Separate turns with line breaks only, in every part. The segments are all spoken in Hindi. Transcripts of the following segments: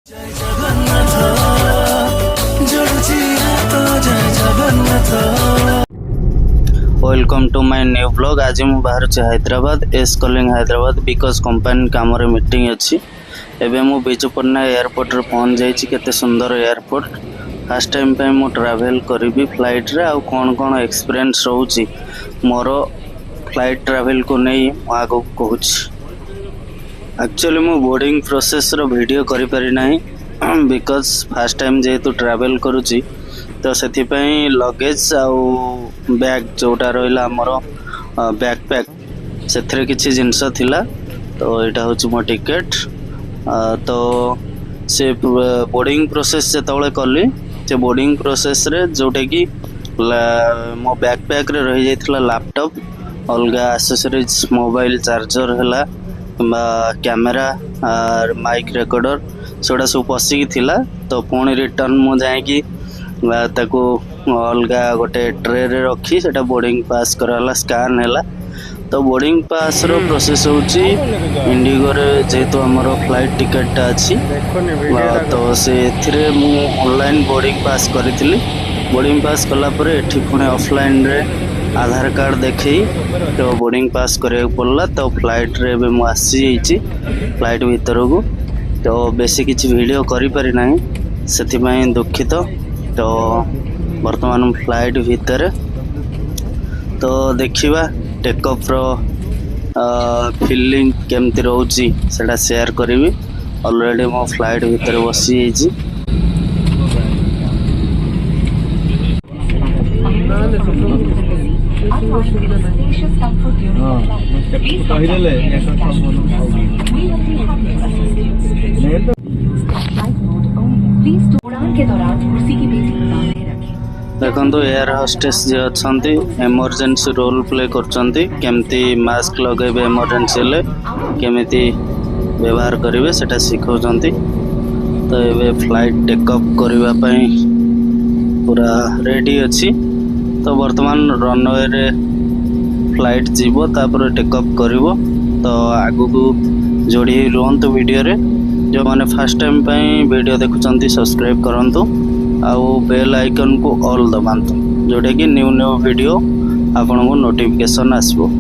Welcome to my new blog. आज मैं बाहर हैदराबाद एस कलिंग हैदराबाद बिकज कंपनी काम मीटिंग अच्छी। एवं मु बिजु पट्टनायक एयरपोर्ट रे पहुंच जाइए। केते सुंदर एयरपोर्ट। फर्स्ट टाइम पे मु ट्रैवल करी फ्लाइट रे। आउ कौन कौन एक्सपीरियंस रोची मोर फ्लाइट ट्रैवल को नहीं आगे कहूँ। एक्चुअली मु बोर्डिंग प्रोसेस रो वीडियो करि पारि नाही बिकज फर्स्ट टाइम जेहेतु ट्रैवल करुची तो से लगेज आउ बैग जोटा रहा आमर बैकपैक से किसी जिनस थिला। तो यहाँ हूँ मो टिकेट। तो से बोर्डिंग प्रोसेस जो कली से बोर्डिंग प्रोसेस रे जोटा कि मो बैकपैक रे रही जाइथिला लैपटॉप अलग एक्सेसरीज मोबाइल चार्जर है कैमेरा और माइक रिकॉर्डर सेटा सब पशिकी थिला। तो पुणी रिटर्न मु जाएगी ताको अलग गोटे ट्रे रे रखी सेटा बोर्डिंग पास कराला स्कैन हैला। तो बोर्डिंग पास रो प्रोसेस होची इंडिगो रे जेहेतु हमर फ्लाइट टिकट अच्छी तो से एथिरे मु ऑनलाइन बोर्डिंग पास करिथिली। बोर्डिंग पास कला परे एठी पुणे ऑफलाइन रे आधार कार्ड देखी तो बोर्डिंग पास करिया पड़ला। तो फ्लाइट रे बे मु आसी जाइची फ्लाइट भीतर को। तो बेसी किछि वीडियो करि पारि नाही सेति पई दुखित। तो वर्तमान फ्लाइट भीतर तो देखिबा टेकअप रो फीलिंग केमती रोची सेटा शेयर करिवि। ऑलरेडी मो फ्लाइट भीतर बसी जाइची। देखो एयर होस्टेस जे अच्छी इमरजेंसी रोल प्ले करमती मास्क लगे इमरजेंसी ले केमिति व्यवहार करेंगे सेटा सिखाउछंती। तो ये फ्लाइट टेकअप करने पूरा रेडी अच्छी। तो वर्तमान रनवे रे फ्लाइट जीवो तापर टेकअप करिवो। तो आगु को जोड़ी रुहंतु वीडियो रे। जो माने फर्स्ट टाइम पई वीडियो देखुचंती सब्सक्राइब करंतु आउ बेल आइकन को ऑल दबांतु जोटा कि न्यू न्यू वीडियो आपन को नोटिफिकेशन आसबो।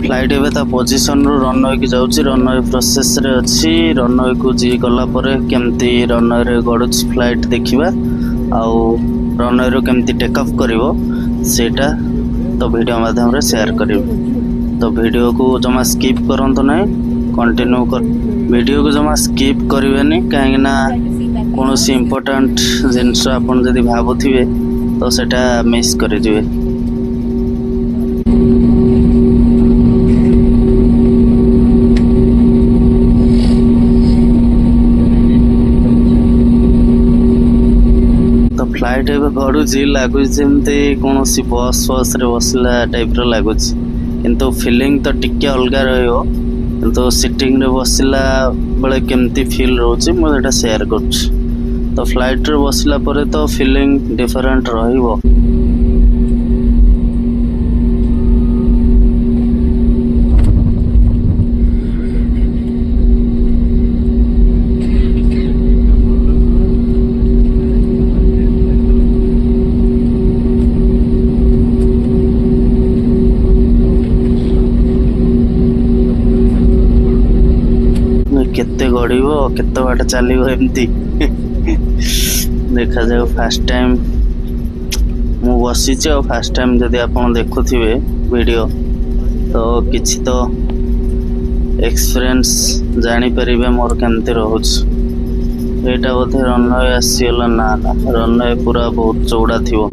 फ्लाइट एवं ता पोजिशन रु रनवे की जाऊँगी। रनवे प्रोसेस रे अच्छी। रनवे को जी गला केमती रनवे रे गड़ुच फ्लाइट देखा आउ रनवे रो केमती टेकअप करिवो सेटा तो वीडियो माध्यम रे शेयर करी। तो वीडियो को जमा स्किप करंतु नहीं कंटिन्यू कर। वीडियो को जमा स्किप करेंगे कहीं कौन सी इम्पोर्टेंट जिनस आपन जदि भावुथिबे तो सेटा मिस कर दिवे। फ्लाइट एवं गड़ुची लगुच कौन सी बस फस रे बसला टाइप रो लगुच किंतु फीलिंग तो टिके अलग रहियो। किंतु सिटिंग रे बसला बेले केमती फील रोची मुझे शेयर कर। तो फ्लाइट रे बसला परे तो फीलिंग डिफरेंट रहिबो। केते गड़ब केते बाट चलो एमती देखा जाए। फास्ट टाइम मु बसी फास्ट टाइम जदि आप देखुवे वीडियो तो किछि तो एक्सपीरियंस जानी परिबे मोर केमती रहउछ। एटा बोधे रनवे आसीगला ना ना रनवे पूरा बहुत चौड़ा थिवो।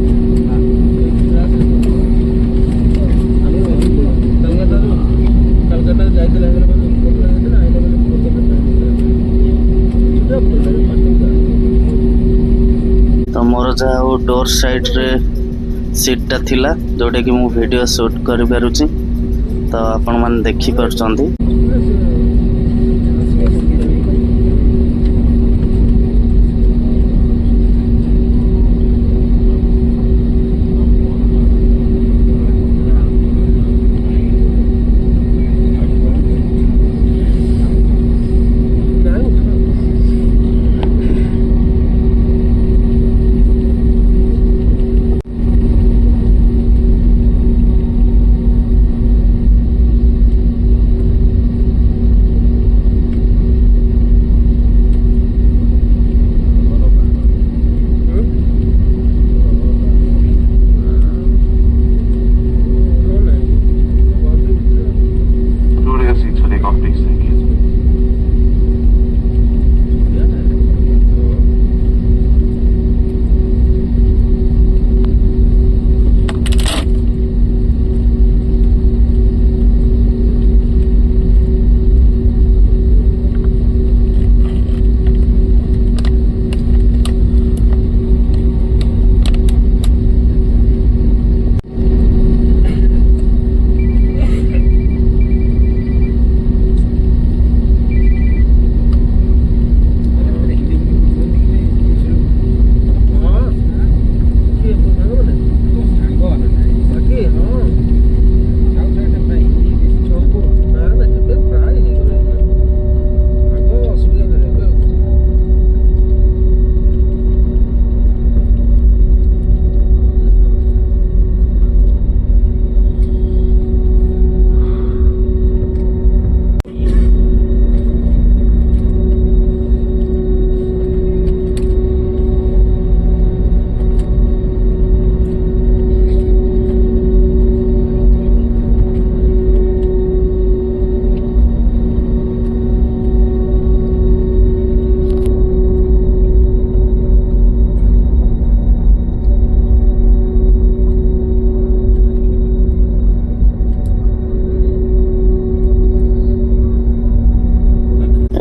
तो मोर जहा वो डोर साइड रे सीट टा थिला जोटा कि मु वीडियो शूट करि पारुची। तो आपण मान देखि परचंती।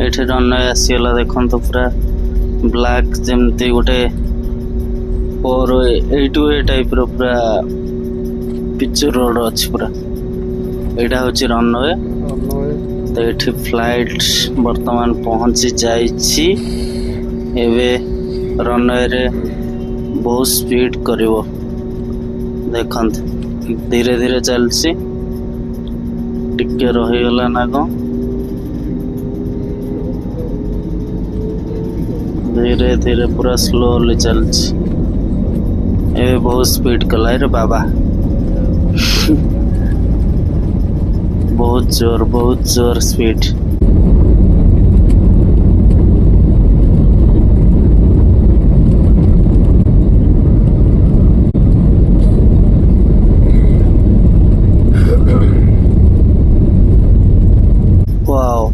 एठे रनवे आसीगला देखंतु पूरा ब्लैक जेमती गोटे और एटू ए टाइप रो पूरा पिच रोड अछि पूरा। एटा होची रनवे। तो एठी फ्लाइट वर्तमान पहुंची जाइछि। एवे रनवे रे बहुत स्पीड करिवो देखंत धीरे धीरे चलछि। टिके रही गला ना को धीरे धीरे पूरा स्लोली चलछि। ए बहुत स्पीड कला रे बाबा बहुत जोर स्पीड। वाओ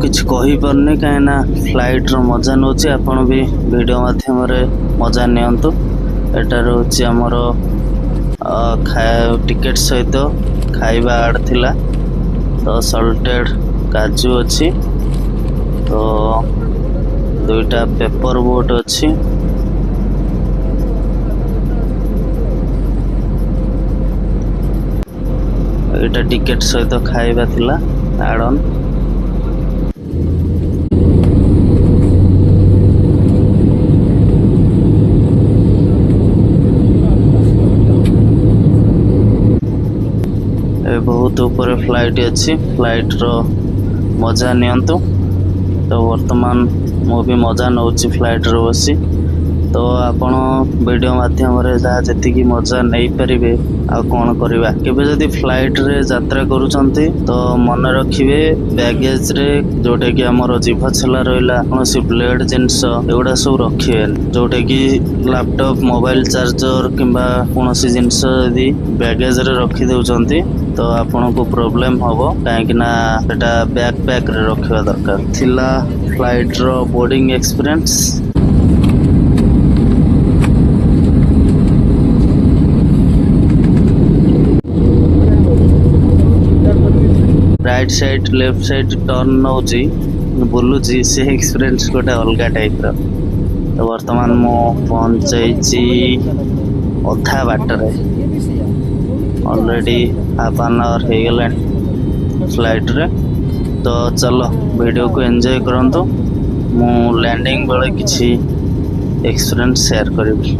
किसी कही पारनी कहीं फ्लाइट रो मजा नौची आपण भी वीडियो माध्यम रे मजा नियंतु। एटा रोची हमर टिकेट सहित खाइबा आड थिला तो सल्टेड काजू अच्छी तो दुईटा पेपर बोट अच्छी एटा टिकेट सहित खाइबा थिला एड ऑन। बहुत ऊपर फ्लाइट अच्छी फ्लाइट रो मजा नियंतु। तो वर्तमान मु भी मजा नौची फ्लाइट रो बसी तो आपण वीडियो माध्यम रे जहाँ जी मजा नहीं पारे आ कौन करवा केबे जदि फ्लाइट रे यात्रा करूचंती तो मन रखिए बैगेज रे जोटा कि हमर जीभ छला रहिला कोनोसी ब्लेड जिंस एगुडा सब रखिए जोटा कि लैपटॉप मोबाइल चार्जर किंबा कोनोसी जिंस यदि बैगेज रे रखी देउचंती तो आपन को प्रॉब्लम हबो काहे कि ना एटा बैकपैक रे रखिवा दरकार थिला। फ्लाइट रो boarding experience right side left side turn नौची बुलूची से एक्सपीरियंस गोटे अलग टाइप रो। तो वर्तमान मु पहुंची अधा बाटर ऑलरेडी हाफ एन आवर हो गला फ्लाइट रे। तो चलो वीडियो को एंजॉय करंतु मु लैंडिंग बेले किसी एक्सपीरियंस शेयर करी।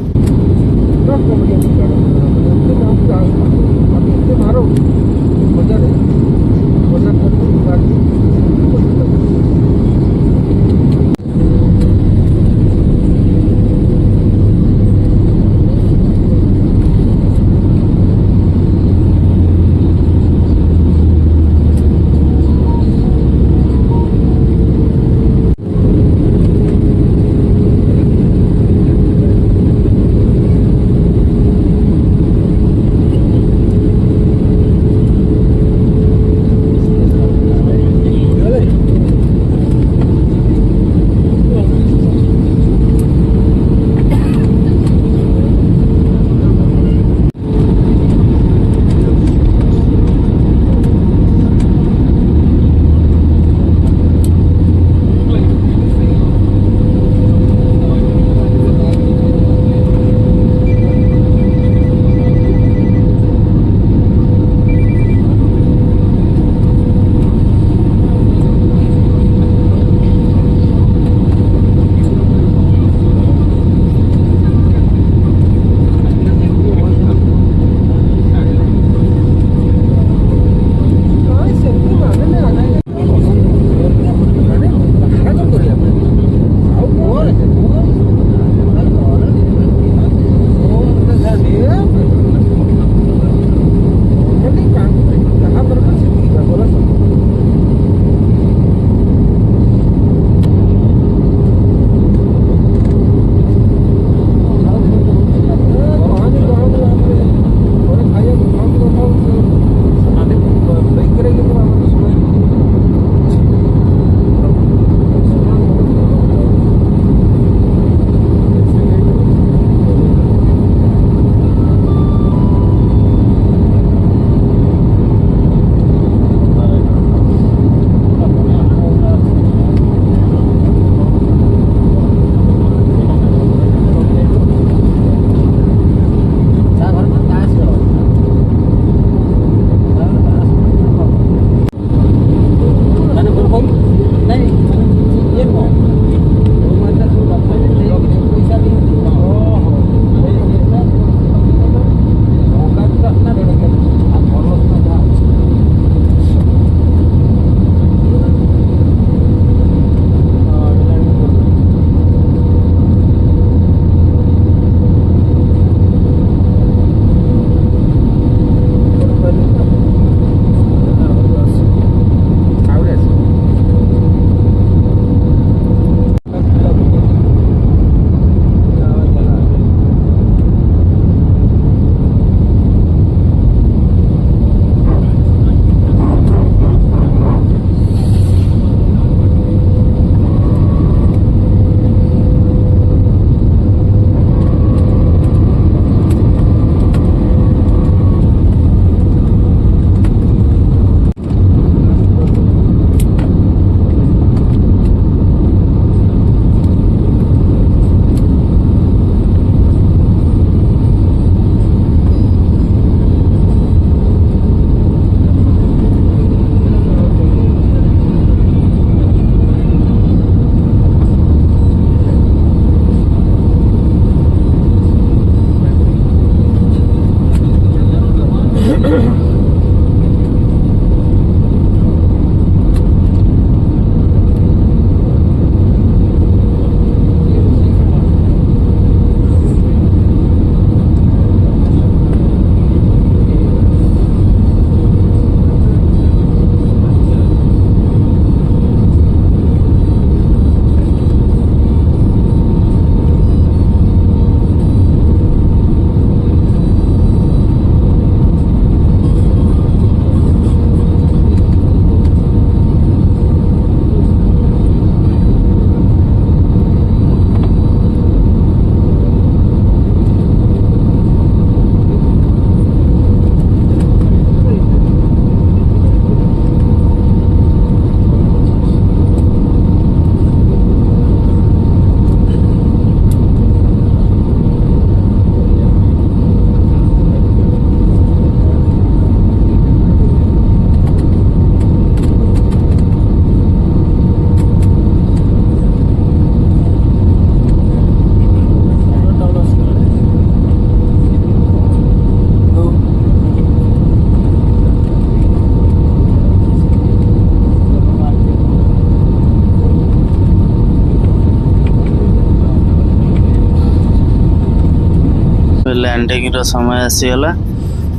लैंडिंग रो समय आसीगला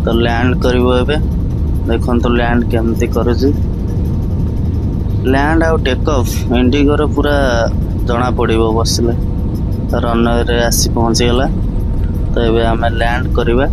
तो लैंड करिवो एबे देखन तो लैंड केमती करूची लैंड आउ टेक ऑफ इंडिगो रो पूरा जना पड़िबो बसले रनवे रे आसी पहुंची गला तो एबे हमें लैंड करिबा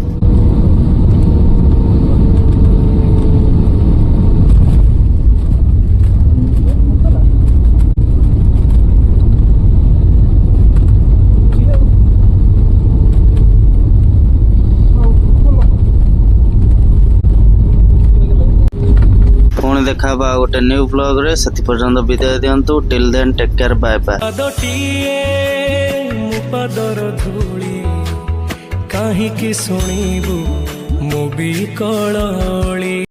देखा गोटे न्यू ब्लॉग रे सति पर्यंत विदाय दियंतु till then take care bye bye पादर धूली काहे कि सुनिबु मोबी कळली।